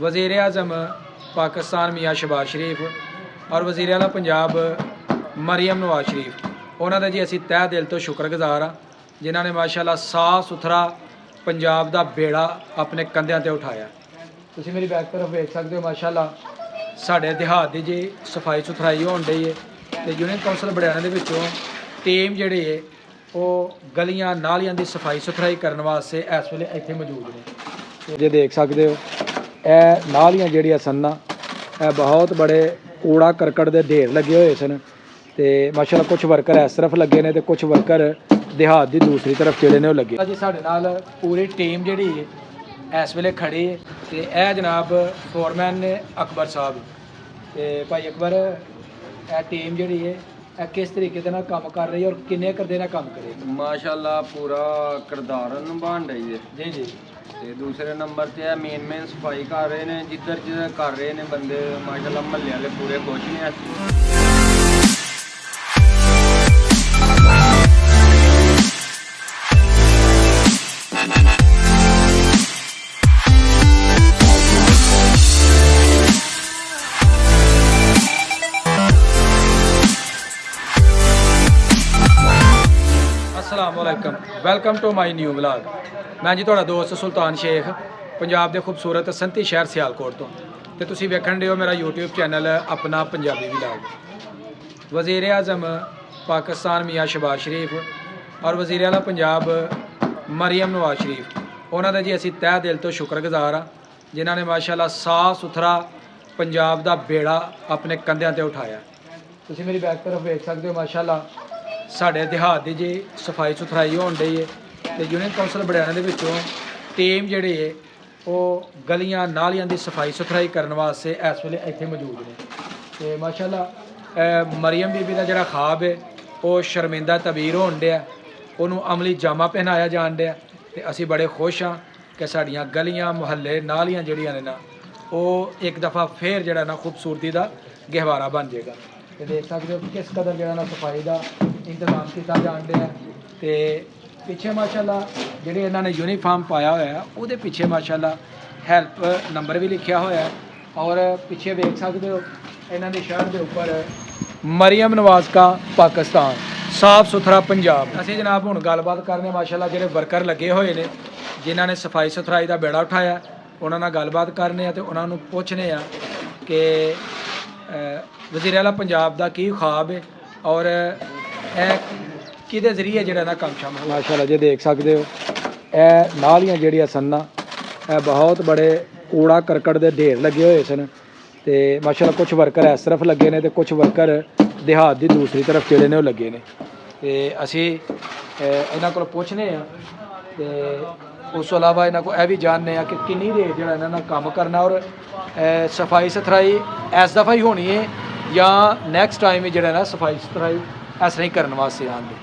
वज़ीर आज़म पाकिस्तान मियाँ शहबाज शरीफ और वज़ीर आला पंजाब मरियम नवाज शरीफ उन्होंने जी असी तह दिल तो शुक्रगुजार हाँ जिन्होंने माशाअल्लाह साफ सुथरा पंजाब का बेड़ा अपने कंधों पर उठाया। तुसीं मेरी बैक तरफ देख सकते हो माशाअल्लाह साढ़े देहात की जी सफाई सुथराई होने डई है तो यूनियन कौंसल बड़ियाने दे विचों टीम जिहड़ी है वो गलियां नालियां की सफाई सुथराई करने वास्ते इस वेले इत्थे मौजूद ने। जे देख सकते हो यह नालियां जिहड़ियां सन ना बहुत बड़े कूड़ा करकट के ढेर लगे हुए सन ते माशाअल्लाह कुछ वर्कर इस तरफ लगे ने ते कुछ वर्कर देहात की दूसरी तरफ जिहड़े ने वो लगे जी। साडे नाल पूरी टीम जिहड़ी है इस वेले खड़ी है ते यह जनाब फोरमैन ने अकबर साहब ते भाई अकबर यह टीम जिहड़ी है किस तरीके के काम कर रही है और किन्ने करदे ना काम करे। माशाल्लाह पूरा किरदार निभान रही है जी जी। ते दूसरे नंबर ते मेन सफाई कर रहे हैं जिधर जिधर कर रहे हैं बंदे माशाल्लाह महल्ले वाले पूरे खुश ने। अस्सलामुअलैकुम, welcome to my new vlog. मैं जी तुहाडा दोस्त सुल्तान शेख पंजाब के खूबसूरत संती शहर सियालकोट तो तुसीं वेखण दे हो मेरा यूट्यूब चैनल अपना पंजाबी व्लॉग। वज़ीर आज़म पाकिस्तान मियाँ शहबाज शरीफ और वज़ीर आला पंजाब मरियम नवाज शरीफ उन्होंने जी असी तह दिल तो शुक्रगुजार हाँ जिन्होंने माशाअल्लाह साफ सुथरा पंजाब का बेड़ा अपने कंधों पर उठाया। तुसीं मेरी बैक तरफ देख सकते हो माशाअल्लाह साढ़े देहात की जी सफाई सुथराई होने डई है तो यूनियन कौंसल बड़ियाने दे विचों टीम जिहड़ी है वो गलियां नालियां की सफाई सुथराई करने वास्ते इस वेले इत्थे मौजूद ने तो माशाअल्लाह मरियम बीबी का जिहड़ा ख्वाब है वो शर्मिंदा तबीर होण डिया उन्होंने अमली जामा पहनाया जान डिया तो असी बड़े खुश हाँ कि साड़ियाँ गलियां मुहल्ले नालियां जिहड़ियां ने ना वो एक दफ़ा फिर जिहड़ा ना खूबसूरती का गहवारा बन जाएगा। तो देख सकते हो किस कदर जिहड़ा ना सफाई का इंतजाम किया जान दिया तो पिछे माशाअल्लाह जिहड़े इन्होंने यूनीफॉर्म पाया होया है उहदे पिछे माशाअल्लाह हैल्प नंबर भी लिखा होया है और पिछे देख सकते हो इन्हों की शर्ट के ऊपर मरियम नवाज का पाकिस्तान साफ सुथरा पंजाब। असीं जनाब हुण गलबात करने माशाअल्लाह जिहड़े वर्कर लगे हुए हैं जिन्हों ने सफाई सुथराई का बेड़ा उठाया उन्होंने गलबात करने तो उन्होंने पुछने कि वज़ीर आला पंजाब का की ख्वाब है और किहदे जरिए जिहड़ा ना काम शाम माशाअल्लाह जे देख सकते हो यह नालियां जिहड़ियां सन ना बहुत बड़े कूड़ा करकट के ढेर लगे हुए सन ते माशाअल्लाह कुछ वर्कर इस तरफ लगे ने ते कुछ वर्कर देहात की दूसरी तरफ जिहड़े ने वो लगे ने ते असी इन्हां कोलों पुछने ते उस तो इलावा इन्हां को यह भी जानने कि किन्नी देर जिहड़ा इन्हां नाल काम करना और सफाई सुथराई इस दफ़ा ही होनी है या नैक्सट टाइम जिहड़ा ना सफाई सुथराई इस तरह ही करने वास्ते आंदे।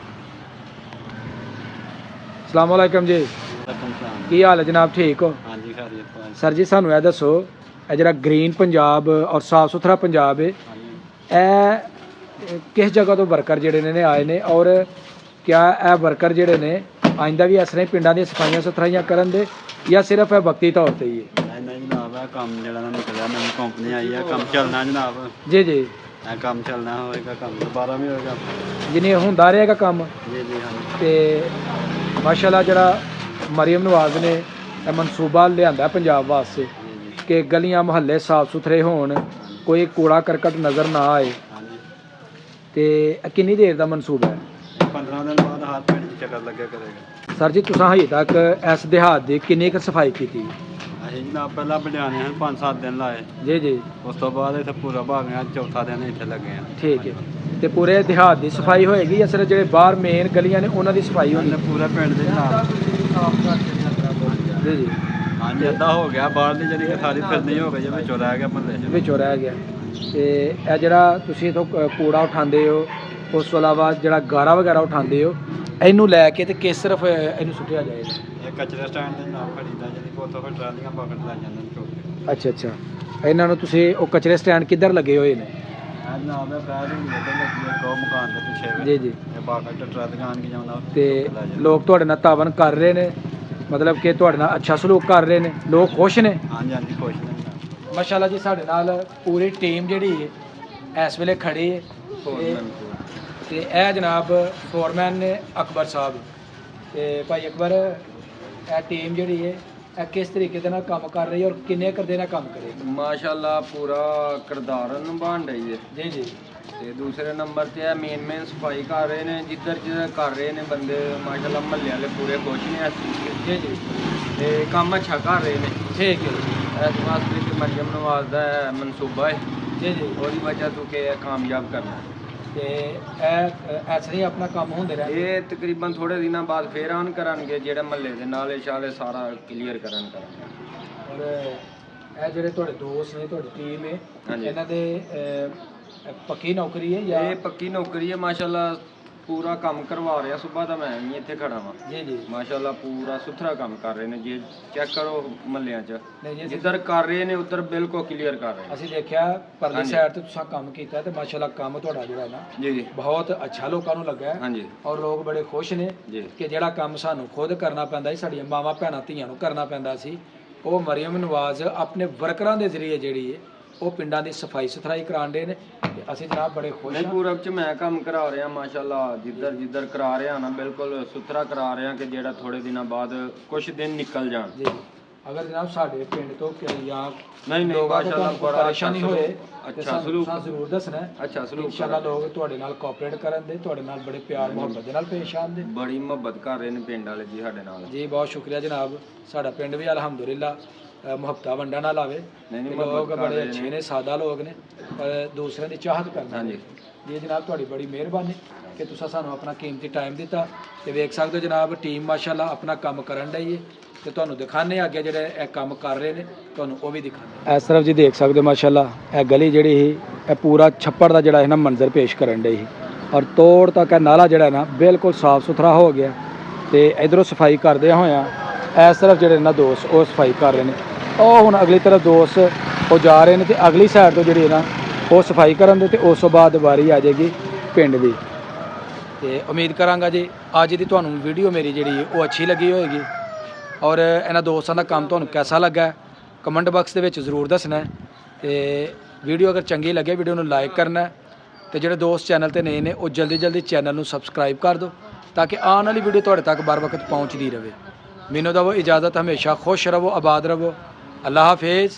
अस्सलाम वालेकुम जी, की हाल है जनाब, ठीक हो? हाँ जी खैरियत। सर जी सानू यह दसो जरा ग्रीन पंजाब और साफ सुथरा पंजाब है किस जगह तो वर्कर जिहड़े ने आए ने और क्या यह वर्कर जिहड़े ने आइंदा भी इस तरह पिंडां दी सफाइयां सुथराइयां करन दे या सिर्फ वक्ती तौर पर ही है? नहीं जनाब है काम जिहड़ा निकलिया नवी कंपनी आई है काम चलना जनाब। जी जी काम चलना होएगा काम दोबारा भी होएगा जिन्हें होंदा रहेगा काम। जी जी हाँ ते माशाअल्लाह जरा मरियम नवाज ने मनसूबा लिया पंजाब वास्ते कि गलियां मुहल्ले साफ सुथरे होन कोई कूड़ा करकट नज़र ना आए तो किन्नी देर का मनसूबा है? 15 दिन बाद हाथ पेड़ की चक्कर लगे करेगा। सर जी तुसां हजे तक इस देहात की किन्नी क सफाई की? ਅਸੀਂ ਜਨਾਬ ਪਹਿਲਾਂ ਬੜਿਆਣੇ ਹਨ 5-7 ਦਿਨ ਲਾਏ जी जी ਉਸ ਤੋਂ ਬਾਅਦ ਇੱਥੇ ਪੂਰਾ ਭਾਗ ਗਿਆ ਚੌਥਾ ਦਿਨ ਇੱਥੇ ਲੱਗੇ ਆ। ठीक है तो पूरे देहात की सफाई होएगी या सिर्फ जो बाहर मेन गलियां ने उन्हों की सफाई होनी? ਪੂਰੇ ਪਿੰਡ ਦੇ ਜਨਾਬ जी जी हाँ जी ਅੱਧਾ ਹੋ ਗਿਆ ਬਾਹਰਲੀ ਜਿਹੜੀ ਕਿ ਸਾਰੀ ਫਿਰਨੀ ਹੋ ਗਈ ਹੈ ਵਿੱਚੋਂ ਰਹਿ ਗਿਆ ਮਹੱਲੇ 'ਚ ਵਿੱਚੋਂ ਰਹਿ ਗਿਆ ਤੇ ਇਹ ਜਿਹੜਾ ਤੁਸੀਂ ਇਥੋਂ ਕੂੜਾ ਉਠਾਉਂਦੇ ਹੋ ਉਸ ਤੋਂ ਇਲਾਵਾ ਜਿਹੜਾ ਗਾਰਾ ਵਗੈਰਾ ਉਠਾਉਂਦੇ ਹੋ ਇਹਨੂੰ ਲੈ ਕੇ ਤੇ ਕਿਸ ਤਰਫ ਇਹਨੂੰ ਸੁੱਟਿਆ ਜਾਏਗਾ? ਇਹ ਕਚਰੇ ਸਟੈਂਡ ਦੇ ਨਾਲ ਖੜੀਦਾ ਜਿਹੜੀ ਕੋ ਉੱਥੋਂ ਫਿਰ ਟਰਾਲੀਆਂ ਪਕੜ ਲੈ ਜਾਂਦੇ ਨੇ ਚੁੱਕ ਕੇ। ਅੱਛਾ ਅੱਛਾ ਇਹਨਾਂ ਨੂੰ ਤੁਸੀਂ ਉਹ ਕਚਰੇ ਸਟੈਂਡ ਕਿੱਧਰ ਲੱਗੇ ਹੋਏ ਨੇ? ਇਹ ਜਨਾਬ ਹੈ ਬੈਠ ਹੁੰਦੀ ਹੈ ਲੱਗੀ ਹੈ ਕੋ ਮਕਾਨ ਦੇ ਪਿੱਛੇ ਜੀ ਜੀ ਇਹ ਬਾਕਾ ਟਰਾਲੀਆਂ ਆਣ ਕੇ ਜਾਂਦਾ ਤੇ ਲੋਕ ਤੁਹਾਡੇ ਨਾਲ ਤਾਵਨ ਕਰ ਰਹੇ ਨੇ मतलब कि तुहाडे नाल अच्छा सलूक कर रहे हैं लोग खुश ने? हाँ जी हाँ जी खुश ने ਮਾਸ਼ਾਅੱਲਾ ਜੀ ਸਾਡੇ ਨਾਲ ਪੂਰੀ ਟੀਮ ਜਿਹੜੀ ਹੈ ਇਸ ਵੇਲੇ ਖੜੀ ਹੈ ਤੇ ਇਹ ਜਨਾਬ ਫੋਰਮੈਨ ਨੇ ਅਕਬਰ ਸਾਹਿਬ ਤੇ ਭਾਈ ਅਕਬਰ ਇਹ ਟੀਮ ਜਿਹੜੀ ਹੈ ਇਹ ਕਿਸ ਤਰੀਕੇ ਦੇ ਨਾਲ ਕੰਮ ਕਰ ਰਹੀ ਹੈ ਔਰ ਕਿੰਨੇ ਕਰਦੇ ਨਾਲ ਕੰਮ ਕਰੇਗੀ? ਮਾਸ਼ਾਅੱਲਾ ਪੂਰਾ ਕਿਰਦਾਰ ਨਿਭਾਉਣ ਰਹੀ ਹੈ ਜੀ ਜੀ। ਤੇ ਦੂਸਰੇ ਨੰਬਰ ਤੇ ਹੈ ਮੇਨ ਸਫਾਈ ਕਰ ਰਹੇ ਨੇ, ਜਿੱਧਰ ਕਰ ਰਹੇ ਨੇ ਬੰਦੇ ਮਾਸ਼ਾਅੱਲਾ ਮਹੱਲੇ ਵਾਲੇ ਪੂਰੇ ਖੁਸ਼ ਨੇ ਇਸ ਚੀਜ਼ ਜੀ ਜੀ ਤੇ ਕੰਮ ਅੱਛਾ ਕਰ ਰਹੇ ਨੇ। ਠੀਕ ਹੈ ਜੀ। ਇਸ ਵਾਸਤੇ ਕਿ ਮਰੀਮ ਨਵਾਜ਼ ਦਾ ਮਨਸੂਬਾ ਹੈ ਜੀ ਜੀ। ਉਹਦੀ ਵਜ੍ਹਾ ਤੋਂ ਕਿ ਇਹ ਕਾਮਯਾਬ ਕਰਨਾ ਤੇ ਇਹ ਐਸੇ ਹੀ ਆਪਣਾ ਕੰਮ ਹੁੰਦੇ ਰਹੇ। ਇਹ ਤਕਰੀਬਨ ਥੋੜੇ ਦਿਨਾਂ ਬਾਅਦ ਫੇਰ ਆਨ ਕਰਨਗੇ ਜਿਹੜੇ ਮਹੱਲੇ ਦੇ ਨਾਲੇ ਸ਼ਾਲੇ ਸਾਰਾ ਕਲੀਅਰ ਕਰਾਂਗੇ। ਔਰ ਇਹ ਜਿਹੜੇ ਤੁਹਾਡੇ ਦੋਸਤ ਨੇ ਤੁਹਾਡੀ ਟੀਮ ਹੈ ਇਹਨਾਂ ਦੇ ਪੱਕੀ ਨੌਕਰੀ ਹੈ ਜਾਂ? ਇਹ ਪੱਕੀ ਨੌਕਰੀ ਹੈ ਮਾਸ਼ਾਅੱਲਾ, ਪੂਰਾ ਕੰਮ ਕਰਵਾ ਰਿਹਾ। ਸਵੇਰ ਦਾ ਮੈਂ ਵੀ ਇੱਥੇ ਖੜਾ ਵਾਂ ਜੀ ਜੀ। ਮਾਸ਼ਾਅੱਲਾ ਪੂਰਾ ਸੁਥਰਾ ਕੰਮ ਕਰ ਰਹੇ ਨੇ। ਜੇ ਚੈੱਕ ਕਰੋ ਮਹੱਲਿਆਂ 'ਚ ਨਹੀਂ ਜੀ ਜਿੱਧਰ ਕਰ ਰਹੇ ਨੇ ਉੱਧਰ ਬਿਲਕੁਲ ਕਲੀਅਰ ਕਰ ਰਹੇ ਨੇ। ਅਸੀਂ ਦੇਖਿਆ ਪਰਲੀ ਸਾਈਡ ਤੇ ਤੁਸੀਂ ਕੰਮ ਕੀਤਾ ਤੇ ਮਾਸ਼ਾਅੱਲਾ ਕੰਮ ਤੁਹਾਡਾ ਜਿਹੜਾ ਨਾ ਜੀ ਬਹੁਤ ਅੱਛਾ ਲੋਕਾਂ ਨੂੰ ਲੱਗਾ ਹੈ। ਹਾਂਜੀ ਔਰ ਲੋਕ ਬੜੇ ਖੁਸ਼ ਨੇ ਜੀ ਕਿ ਜਿਹੜਾ ਕੰਮ ਸਾਨੂੰ ਖੁਦ ਕਰਨਾ ਪੈਂਦਾ ਸੀ, ਸਾਡੀਆਂ ਮਾਵਾਂ ਭੈਣਾਂ ਧੀਆਂ ਨੂੰ ਕਰਨਾ ਪੈਂਦਾ ਸੀ, ਉਹ ਮਰੀਮ ਨਵਾਜ਼ ਆਪਣੇ ਵਰਕਰਾਂ ਦੇ ਜ਼ਰੀਏ ਜਿਹੜੀ ਹੈ ਉਹ ਪਿੰਡਾਂ ਦੀ ਸਫਾਈ ਸੁਥਰਾਈ ਕਰਾਉਂਦੇ ਨੇ ਤੇ ਅਸੀਂ ਜਨਾਬ ਬੜੇ ਖੁਸ਼ ਨਹੀਂ ਹਾਂ। ਪੂਰਬ 'ਚ ਮੈਂ ਕੰਮ ਕਰਾ ਰਿਹਾ ਮਾਸ਼ਾਅੱਲਾ, ਜਿੱਧਰ ਕਰਾ ਰਿਹਾ ਨਾ ਬਿਲਕੁਲ ਸੁਥਰਾ ਕਰਾ ਰਿਹਾ ਕਿ ਜਿਹੜਾ ਥੋੜੇ ਦਿਨਾਂ ਬਾਅਦ ਕੁਝ ਦਿਨ ਨਿਕਲ ਜਾਣ। ਜੀ ਅਗਰ ਜਨਾਬ ਸਾਡੇ ਪਿੰਡ ਤੋਂ ਜਾਂ ਨਹੀਂ ਮਾਸ਼ਾਅੱਲਾ ਬੜਾ ਪਰੇਸ਼ਾਨੀ ਹੋਏ ਅੱਛਾ ਸਲੂਕ ਜ਼ਰੂਰ ਦੱਸਣਾ। ਅੱਛਾ ਸਲੂਕ ਇਨਸ਼ਾਅੱਲਾ ਲੋਕ ਤੁਹਾਡੇ ਨਾਲ ਕੋਆਪਰੇਟ ਕਰਨ ਦੇ, ਤੁਹਾਡੇ ਨਾਲ ਬੜੇ ਪਿਆਰ ਮੁਹੱਬਤ ਦੇ ਨਾਲ ਪੇਸ਼ ਆਉਂਦੇ। ਬੜੀ ਮੁਹੱਬਤ ਕਰ ਰਹੇ ਨੇ ਪਿੰਡ ਵਾਲੇ ਜੀ ਸਾਡੇ ਨਾਲ। ਜੀ ਬਹੁਤ ਸ਼ੁਕਰੀਆ ਜਨਾਬ। ਸਾਡਾ ਪਿੰਡ ਵੀ ਅਲਹਮਦੁਲਿਲਾ ਮੁਹੱਬਤਾਂ ਵੰਡਣ ਨਾਲ ਆਵੇ। ਲੋਕ ਬੜੇ ਅੱਛੇ ਨੇ, ਸਾਦਾ ਲੋਕ ਨੇ ਪਰ ਦੂਸਰਿਆਂ ਦੀ ਚਾਹਤ ਕਰਦੇ ਨੇ। ਜੀ ਜਨਾਬ ਤੁਹਾਡੀ ਬੜੀ ਮਿਹਰਬਾਨੀ ਕਿ ਤੁਸੀਂ ਸਾਨੂੰ ਆਪਣਾ ਕੀਮਤੀ ਟਾਈਮ ਦਿੱਤਾ ਤੇ ਵੇਖ ਸਕਦੇ ਹੋ ਜਨਾਬ ਟੀਮ ਮਾਸ਼ਾਅੱਲਾ ਆਪਣਾ ਕੰਮ ਕਰਨ ਡਈ ਹੈ ਤੇ ਤੁਹਾਨੂੰ ਦਿਖਾਣੇ ਅੱਗੇ ਜਿਹੜੇ ਇਹ ਕੰਮ ਕਰ ਰਹੇ ਨੇ ਤੁਹਾਨੂੰ ਉਹ ਵੀ ਦਿਖਾਣੇ। ਇਸ ਤਰਫ ਜੀ ਦੇਖ ਸਕਦੇ ਹੋ ਮਾਸ਼ਾਅੱਲਾ ਇਹ ਗਲੀ ਜਿਹੜੀ ਸੀ ਇਹ ਪੂਰਾ ਛੱਪੜ ਦਾ ਜਿਹੜਾ ਹੈ ਨਾ ਮੰਜ਼ਰ ਪੇਸ਼ ਕਰਨ ਡਈ ਸੀ ਔਰ ਤੋੜ ਤੱਕ ਇਹ ਨਾਲਾ ਜਿਹੜਾ ਨਾ ਬਿਲਕੁਲ ਸਾਫ਼ ਸੁਥਰਾ ਹੋ ਗਿਆ ਤੇ ਇਧਰੋਂ ਸਫਾਈ ਕਰਦੇ ਹੋਇਆਂ ਇਸ ਤਰਫ ਜਿਹੜੇ ਨਾ ਦੋਸਤ ਉਹ ਸਫਾਈ ਕਰ ਰਹੇ ਨੇ। ਉਹ ਹੁਣ ਅਗਲੀ ਤਰਫ ਦੋਸਤ ਉਹ ਜਾ ਰਹੇ ਨੇ ਤੇ ਅਗਲੀ ਸਾਈਡ ਤੋਂ ਜਿਹੜੀ ਨਾ ਉਹ ਸਫਾਈ ਕਰਨ ਦੇ ਤੇ ਉਸ ਤੋਂ ਬਾਅਦ ਵਾਰੀ ਆ ਜਾਏਗੀ ਪਿੰਡ ਦੀ। ਤੇ ਉਮੀਦ ਕਰਾਂਗਾ ਜੀ ਅੱਜ ਦੀ ਤੁਹਾਨੂੰ ਵੀਡੀਓ ਮੇਰੀ ਜਿਹੜੀ ਉਹ ਅੱਛੀ ਲੱਗੀ ਹੋਏਗੀ ਔਰ ਇਹਨਾਂ ਦੋਸਤਾਂ ਦਾ ਕੰਮ ਤੁਹਾਨੂੰ ਕਿਹਦਾ ਲੱਗਾ ਕਮੈਂਟ ਬਾਕਸ ਦੇ ਵਿੱਚ ਜ਼ਰੂਰ ਦੱਸਣਾ ਤੇ ਵੀਡੀਓ ਅਗਰ ਚੰਗੀ ਲੱਗੇ ਵੀਡੀਓ ਨੂੰ ਲਾਈਕ ਕਰਨਾ ਤੇ ਜਿਹੜੇ ਦੋਸਤ ਚੈਨਲ ਤੇ ਨਏ ਨੇ ਉਹ ਜਲਦੀ ਚੈਨਲ ਨੂੰ ਸਬਸਕ੍ਰਾਈਬ ਕਰ ਦਿਓ ਤਾਂ ਕਿ ਆਉਣ ਵਾਲੀ ਵੀਡੀਓ ਤੁਹਾਡੇ ਤੱਕ बर वक्त ਪਹੁੰਚਦੀ ਰਹੇ। ਮੈਨੂੰ ਦਵੋ ਇਜਾਜ਼ਤ, ਹਮੇਸ਼ਾ ਖੁਸ਼ ਰਹੋ, ਆਬਾਦ ਰਹੋ। ਅੱਲਾਹ ਹਾਫਿਜ਼।